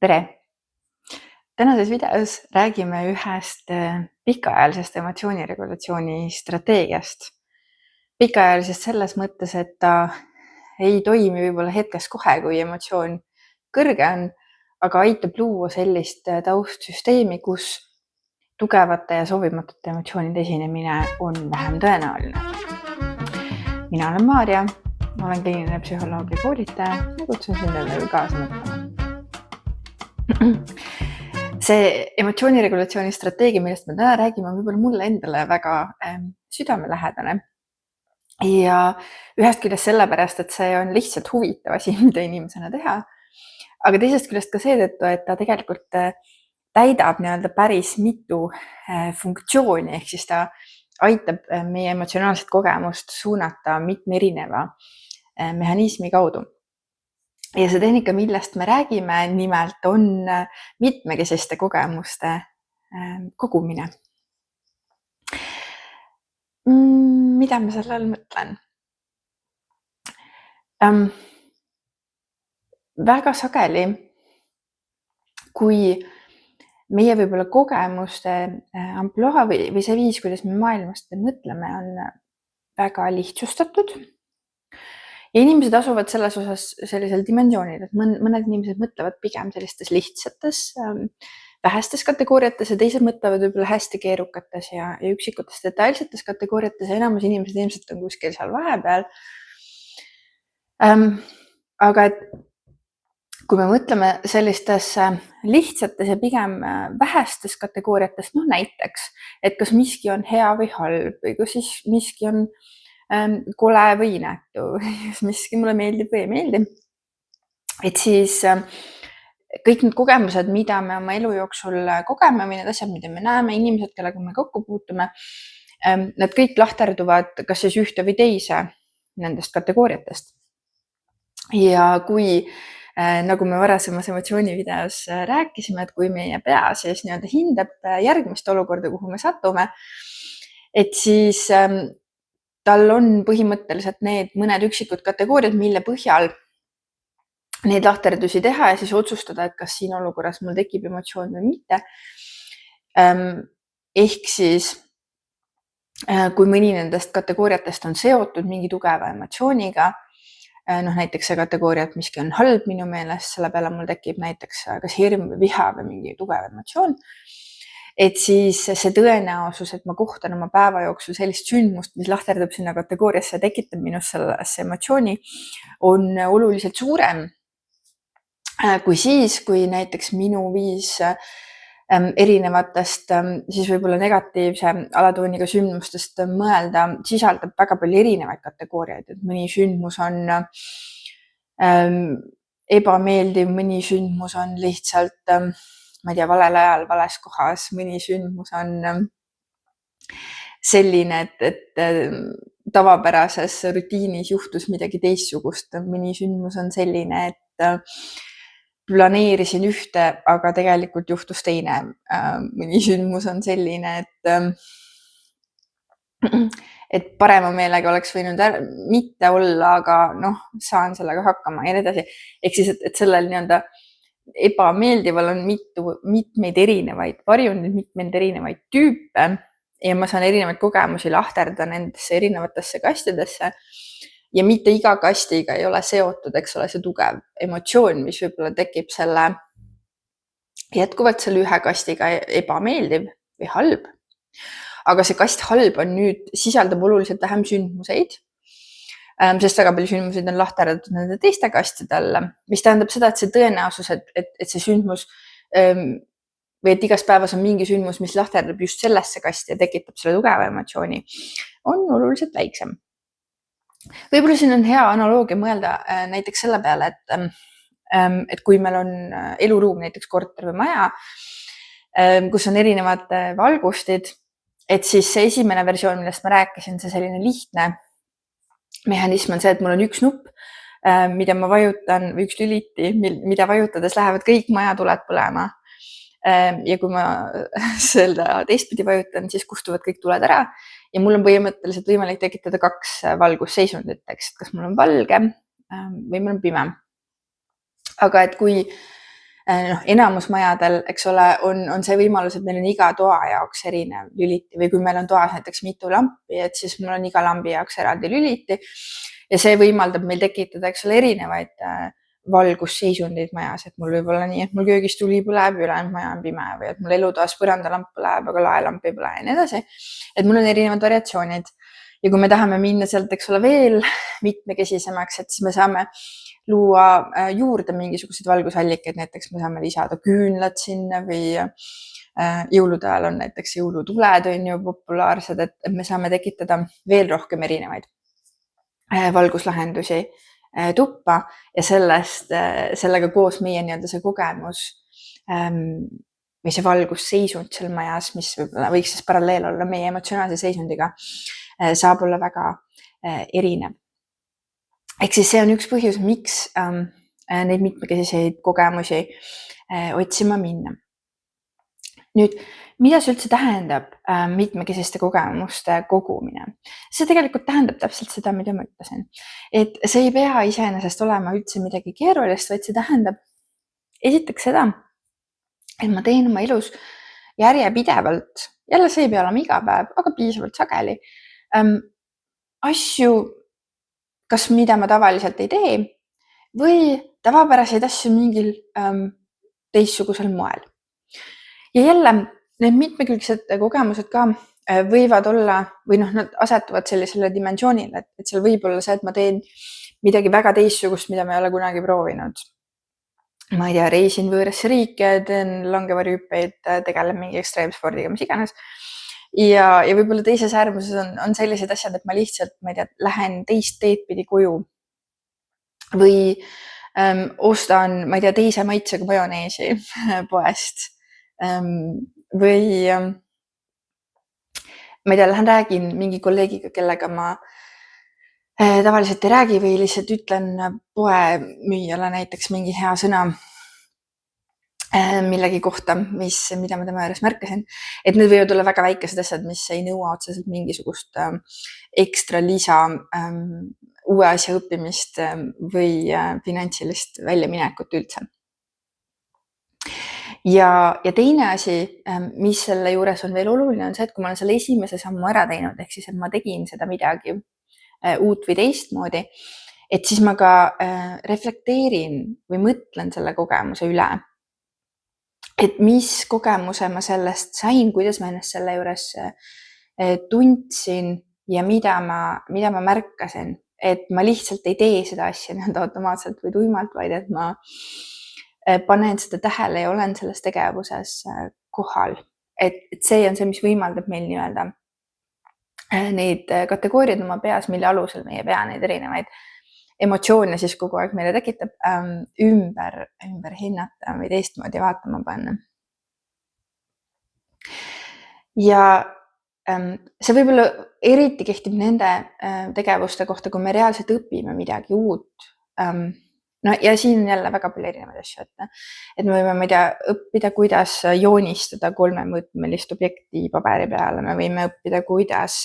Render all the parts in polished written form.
Tere! Tänases videos räägime ühest pikaajalisest emotsiooniregulatsiooni strateegiast. Pikaajalisest selles mõttes, et ta ei toimi võib-olla hetkes kohe, kui emotsioon kõrge on, aga aitab luua sellist taustsüsteemi, kus tugevate ja soovimatute emotsioonide esinemine on vähem tõenäoline. Mina olen Maarja, olen kliiniline psühholoog ja koolitaja ja kutsun sind endale kaasa mõtlema. See emotsiooniregulatsiooni strateegia, millest me täna räägime, on võib-olla mulle endale väga südamelähedane. Ja ühest küljest sellepärast, et see on lihtsalt huvitav asi, mida inimesena teha. Aga teisest küljest ka seetõttu, et ta tegelikult täidab päris mitu funktsiooni, ehk siis ta aitab meie emotsionaalset kogemust suunata mitme erineva mehhanismi kaudu. Ja see tehnika, millest me räägime, nimelt on mitmekesiste kogemuste kogumine. Mida ma selle all mõtlen? Väga sageli, kui meie võib-olla kogemuste ampluaa või see viis, kuidas me maailmast mõtleme, on väga lihtsustatud. Ja inimesed asuvad selles osas sellisel dimensioonil, et mõned inimesed mõtlevad pigem sellistes lihtsates, vähestes kategooriates ja teised mõtlevad võib-olla hästi keerukates ja üksikutes detailsetes kategooriates ja enamus inimesed ilmselt on kuskil seal vahepeal. Aga et kui me mõtleme sellistes lihtsates ja pigem vähestes kategooriates, näiteks, et kas miski on hea või halb või kas siis miski on kole või inetu, miski mulle meeldib või ei meeldi. Et siis kõik need kogemused, mida me oma elu jooksul kogeme või need asjad, mida me näeme, inimesed, kellega me kokku puutume, nad kõik lahterduvad kas siis ühte või teise nendest kategooriatest. Ja kui, nagu me varasemas emotsioonivideos rääkisime, et kui meie pea siis hindab järgmist olukorda, kuhu me satume, et siis tal on põhimõtteliselt need mõned üksikud kategooriad, mille põhjal neid lahterdusi teha ja siis otsustada, et kas siin olukorras mul tekib emotsioon või mitte. Ehk siis, kui mõni nendest kategooriatest on seotud mingi tugeva emotsiooniga, näiteks see kategooria, et miski on halb minu meelest, selle peale mul tekib näiteks kas hirm või viha või mingi tugev emotsioon, et siis see tõenäosus, et ma kohtan oma päeva jooksul sellist sündmust, mis lahterdab sinna kategooriasse ja tekitab minus sellesse emotsiooni, on oluliselt suurem kui siis, kui näiteks minu viis erinevatest siis võib-olla negatiivse alatooniga sündmustest mõelda sisaldab väga palju erinevaid kategooriaid, et mõni sündmus on ebameeldiv, mõni sündmus on lihtsalt ma ei tea, valel ajal, vales kohas, mõni sündmus on selline, et tavapärases rutiinis juhtus midagi teistsugust, mõni sündmus on selline, et planeerisin ühte, aga tegelikult juhtus teine. Mõni sündmus on selline, et parema meelega oleks võinud mitte olla, aga saan sellega hakkama ja nii edasi. Ehk siis, et sellel ebameeldival on mitmeid erinevaid varjundeid, mitmeid erinevaid tüüpe ja ma saan erinevaid kogemusi lahterda nendesse erinevatesse kastidesse ja mitte iga kastiga ei ole seotud, eks ole, see tugev emotsioon, mis võib-olla tekib jätkuvalt selle ühe kastiga ebameeldiv või halb. Aga see kast halb on sisaldab oluliselt vähem sündmuseid, sest väga palju sündmuseid on lahterdatud nende teiste kastide alla, mis tähendab seda, et see tõenäosus, et see sündmus või et igas päevas on mingi sündmus, mis lahterdab just sellesse kasti ja tekitab selle tugeva emotsiooni, on oluliselt väiksem. Võib-olla siin on hea analoogia mõelda näiteks selle peale, et kui meil on eluruum, näiteks korter või maja, kus on erinevad valgustid, et siis see esimene versioon, millest ma rääkisin, see selline lihtne mehhanism on see, et mul on üks nupp, mida ma vajutan, või üks lüliti, mida vajutades lähevad kõik majatuled põlema. Ja kui ma seda teistpidi vajutan, siis kustuvad kõik tuled ära ja mul on põhimõtteliselt võimalik tekitada kaks valgusseisundit, kas mul on valge või mul on pime. Aga et kui enamus majadel, eks ole, on see võimalus, et meil on iga toa jaoks erinev lüliti või kui meil on toas näiteks mitu lampi, et siis mul on iga lambi jaoks eraldi lüliti ja see võimaldab meil tekitada, eks ole, erinevaid valgusseisundeid majas, et mul võib olla nii, et mul köögis tuli põleb, ülejäänud maja on pime või et mul elutoas põrandalamp põleb, aga laelamp ei põle ja nii edasi. Et mul on erinevad variatsioonid ja kui me tahame minna sealt, eks ole, veel mitmekesisemaks, et siis me saame luua juurde mingisuguseid valgusallikaid, näiteks me saame lisada küünlad sinna või jõulude ajal on näiteks jõulutuled on ju populaarsed, et me saame tekitada veel rohkem erinevaid valguslahendusi tuppa ja sellega koos meie nii-öelda see kogemus või see valgusseisund seal majas, mis võiks siis paralleel olla meie emotsionaalse seisundiga, saab olla väga erinev. Ehk siis see on üks põhjus, miks neid mitmekesiseid kogemusi otsima minna. Nüüd, mida see üldse tähendab mitmekesiste kogemuste kogumine? See tegelikult tähendab täpselt seda, mida ma ütlesin. Et see ei pea iseenesest olema üldse midagi keerulist, vaid see tähendab esiteks seda, et ma teen oma elus järjepidevalt, jälle see ei pea olema iga päev, aga piisavalt sageli, asju, kas mida ma tavaliselt ei tee või tavapäraseid asju mingil teistsugusel moel. Ja jälle need mitmekülgsed kogemused ka võivad olla või nad asetuvad sellisele dimensioonile, et seal võib olla see, et ma teen midagi väga teistsugust, mida ma ei ole kunagi proovinud. Ma ei tea, reisin võõrasse riiki, teen langevarjuhüppeid, tegelen mingi ekstreemspordiga, mis iganes. Ja võib-olla teises äärmuses on sellised asjad, et ma lihtsalt, ma ei tea, lähen teist teed pidi koju või ostan, ma ei tea, teise maitsega majoneesi poest või ma ei tea, lähen räägin mingi kolleegiga, kellega ma tavaliselt ei räägi või lihtsalt ütlen poemüüjale näiteks mingi hea sõna millegi kohta, mida ma tema juures märkasin. Et need võivad olla väga väikesed asjad, mis ei nõua otseselt mingisugust ekstra lisa uue asja õppimist või finantsilist väljaminekut üldse. Ja teine asi, mis selle juures on veel oluline, on see, et kui ma olen selle esimese sammu ära teinud, ehk siis, et ma tegin seda midagi uut või teistmoodi, et siis ma ka reflekteerin või mõtlen selle kogemuse üle. Et mis kogemuse ma sellest sain, kuidas ma ennast selle juures tundsin ja mida ma märkasin, et ma lihtsalt ei tee seda asja nii-öelda automaatselt või tuimalt, vaid et ma panen seda tähele ja olen selles tegevuses kohal. Et see on see, mis võimaldab meil nii-öelda neid kategooriaid oma peas, mille alusel meie pea neid erinevaid emotsioone siis kogu aeg meile tekitab, ümber hinnata või teistmoodi vaatama panna. Ja see võib-olla eriti kehtib nende tegevuste kohta, kui me reaalselt õpime midagi uut. No ja siin on jälle väga palju erinevaid asju, et me võime, ma ei tea, õppida, kuidas joonistada 3-mõõtmelist objekti paberi peale, me võime õppida, kuidas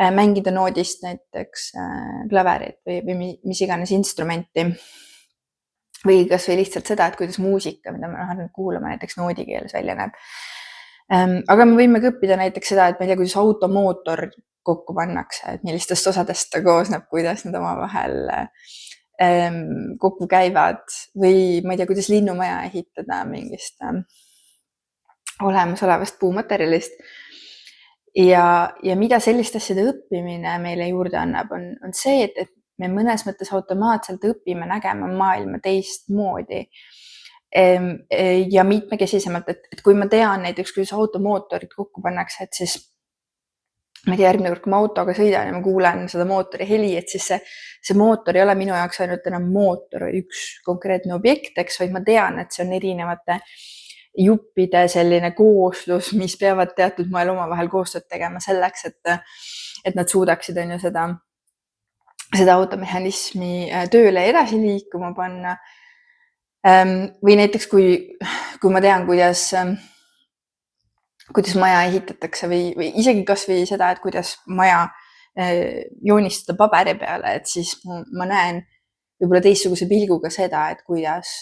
mängida noodist näiteks klaverit või mis iganes instrumenti. Või kas või lihtsalt seda, et kuidas muusika, mida me harjunud kuulama näiteks noodikeeles välja näeb. Aga me võime ka õppida näiteks seda, et ma ei tea, kuidas automootor kokku pannakse, et millistest osadest ta koosneb, kuidas need omavahel kokku käivad või ma ei tea, kuidas linnumaja ehitada mingist olemasolevast puumaterjalist. Ja mida selliste asjade õppimine meile juurde annab, on see, et me mõnes mõttes automaatselt õpime nägema maailma teistmoodi ja mitmekesisemalt, et kui ma tean näiteks, kuidas automootorid kokku pannakse, et siis ma ei tea, järgmine kord, kui ma autoga sõidan ja ma kuulen seda mootori heli, et siis see mootor ei ole minu jaoks ainult enam mootor või üks konkreetne objekt, eks, vaid ma tean, et see on erinevate juppide selline kooslus, mis peavad teatud moel omavahel koostööd tegema selleks, et nad suudaksid on ju seda automehhanismi tööle edasi liikuma panna. Või näiteks, kui ma tean, kuidas maja ehitatakse või isegi kas või seda, et kuidas maja joonistada paberi peale, et siis ma näen võib-olla teistsuguse pilguga seda, et kuidas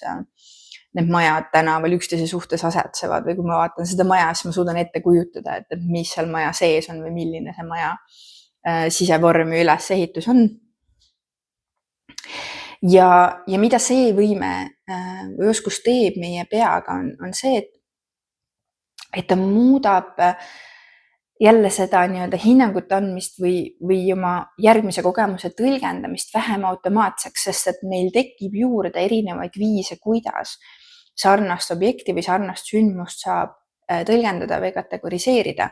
need majad tänaval üksteise suhtes asetsevad või kui ma vaatan seda maja, siis ma suudan ette kujutada, et mis seal maja sees on või milline see maja sisevorm ja ülesehitus on. Ja mida see võime või oskus teeb meie peaga on see, et ta muudab jälle seda nii-öelda hinnangut andmist või oma järgmise kogemuse tõlgendamist vähem automaatseks, sest et meil tekib juurde erinevaid viise, kuidas sarnast objekti või sarnast sündmust saab tõlgendada või kategoriseerida.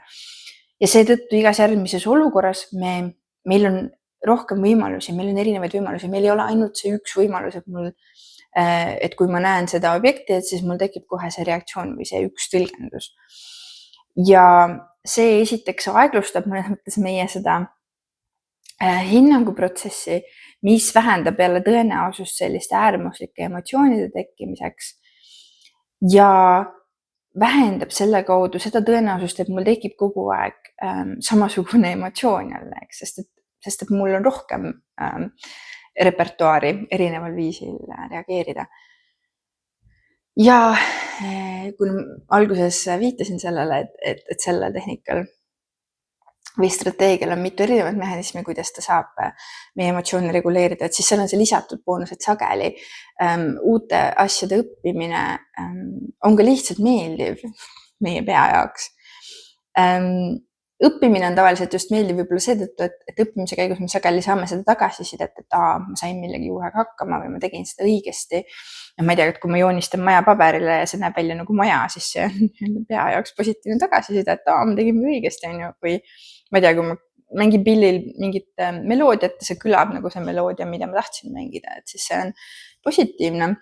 Ja seetõttu igas järgmises olukorras meil on rohkem võimalusi, meil on erinevaid võimalusi, meil ei ole ainult see üks võimalus, et kui ma näen seda objekti, et siis mul tekib kohe see reaktsioon või see üks tõlgendus. Ja see esiteks aeglustab mõnes mõttes meie seda hinnanguprotsessi, mis vähendab jälle tõenäosust selliste äärmuslike emotsioonide tekkimiseks ja vähendab selle kaudu seda tõenäosust, et mul tekib kogu aeg samasugune emotsioon jälle, sest et mul on rohkem repertuaari erineval viisil reageerida. Ja kui alguses viitasin sellele, et sellel tehnikal või strateegial on mitu erinevat mehhanismi, kuidas ta saab meie emotsioone reguleerida, et siis seal on see lisatud boonus, et sageli uute asjade õppimine on ka lihtsalt meeldiv meie pea jaoks. Õppimine on tavaliselt just meeldiv võib-olla seetõttu, et õppimise käigus me sageli saame seda tagasisidet, et ma sain millegi uuega hakkama või ma tegin seda õigesti. Ja ma ei tea, et kui ma joonistan maja paberile ja see näeb välja nagu maja, siis see on pea jaoks positiivne tagasiside, et ma tegin õigesti, või ma ei tea, kui ma mängin pillil mingit meloodiat ja see kõlab nagu see meloodia, mida ma tahtsin mängida, et siis see on positiivne.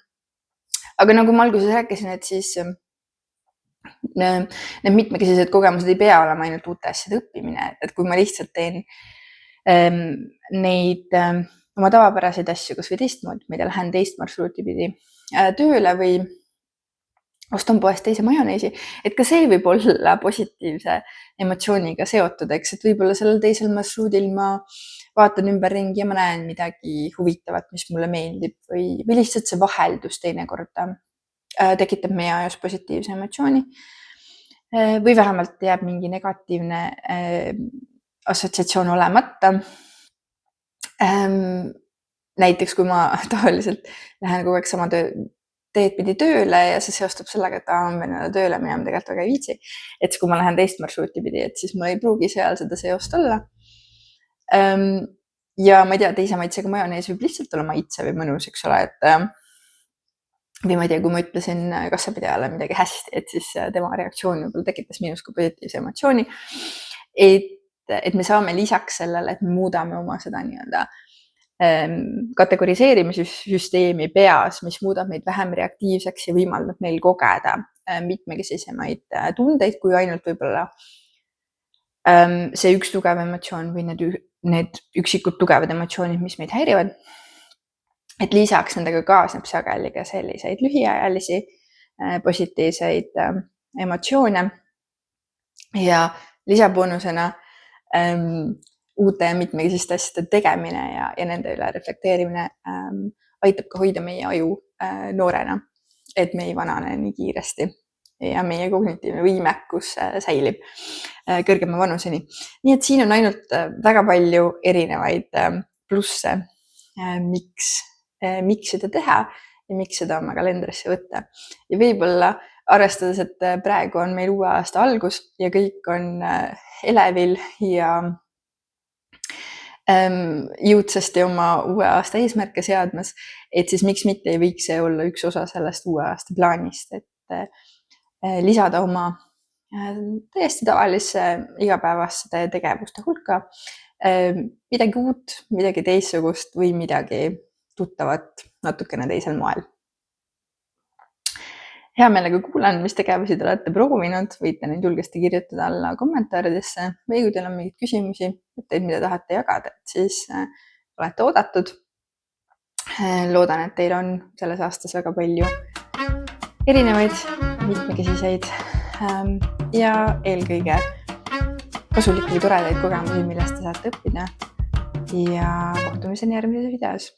Aga nagu ma alguses rääkisin, et siis need mitmekesised kogemused ei pea olema ainult uute asjade õppimine, et kui ma lihtsalt teen neid oma tavapäraseid asju, kas või teistmoodi, ma ei tea, lähen teist marsruuti pidi tööle või ostan poest teise majoneesi, et ka see võib olla positiivse emotsiooniga seotud, eks, et võib-olla sellel teisel marsruudil ma vaatan ümberringi ja ma näen midagi huvitavat, mis mulle meeldib või lihtsalt see vaheldus teinekord tekitab meie ajus positiivse emotsiooni või vähemalt jääb mingi negatiivne assotsiatsioon olemata. Näiteks, kui ma tavaliselt lähen kogu aeg sama teed pidi tööle ja see seostub sellega, et ma pean tööle minema, tegelikult väga ei viitsi. Et kui ma lähen teist marsruuti pidi, et siis mul ei pruugi seal seda seost olla. Ja ma ei tea, teise maitsega majonees võib lihtsalt olla maitse või mõnus, eks ole, et või ma ei tea, kui ma ütlesin kassapidajale midagi hästi, et siis tema reaktsioon võib-olla tekitas minus ka positiivse emotsiooni. Et me saame lisaks sellele, et me muudame oma seda nii-öelda kategoriseerimissüsteemi peas, mis muudab meid vähem reaktiivseks ja võimaldab meil kogeda mitmekesisemaid tundeid, kui ainult võib-olla see üks tugev emotsioon või need üksikud tugevad emotsioonid, mis meid häirivad. Et lisaks nendega kaasneb sageli ka selliseid lühiajalisi positiivseid emotsioone ja lisaboonusena uute ja mitmekesiste asjade tegemine ja nende üle reflekteerimine aitab ka hoida meie aju noorena, et me ei vanane nii kiiresti ja meie kognitiivne võimekus säilib kõrgema vanuseni. Nii et siin on ainult väga palju erinevaid plusse, miks seda teha ja miks seda oma kalendrisse võtta. Ja võib-olla arvestades, et praegu on meil uue aasta algus ja kõik on elevil ja jõudsasti oma uue aasta eesmärke seadmas, et siis miks mitte ei võiks see olla üks osa sellest uue aasta plaanist, et lisada oma täiesti tavalisse igapäevaste tegevuste hulka midagi uut, midagi teistsugust või midagi tuttavat natukene teisel moel. Hea meelega kuulan, mis tegevusi te olete proovinud, võite neid julgesti kirjutada alla kommentaaridesse või kui teil on mingeid küsimusi, mida tahate jagada, et siis olete oodatud. Loodan, et teil on selles aastas väga palju erinevaid, mitmekesiseid ja eelkõige kasulikke või toredaid kogemusi, millest te saate õppida. Ja kohtumiseni järgmises videos.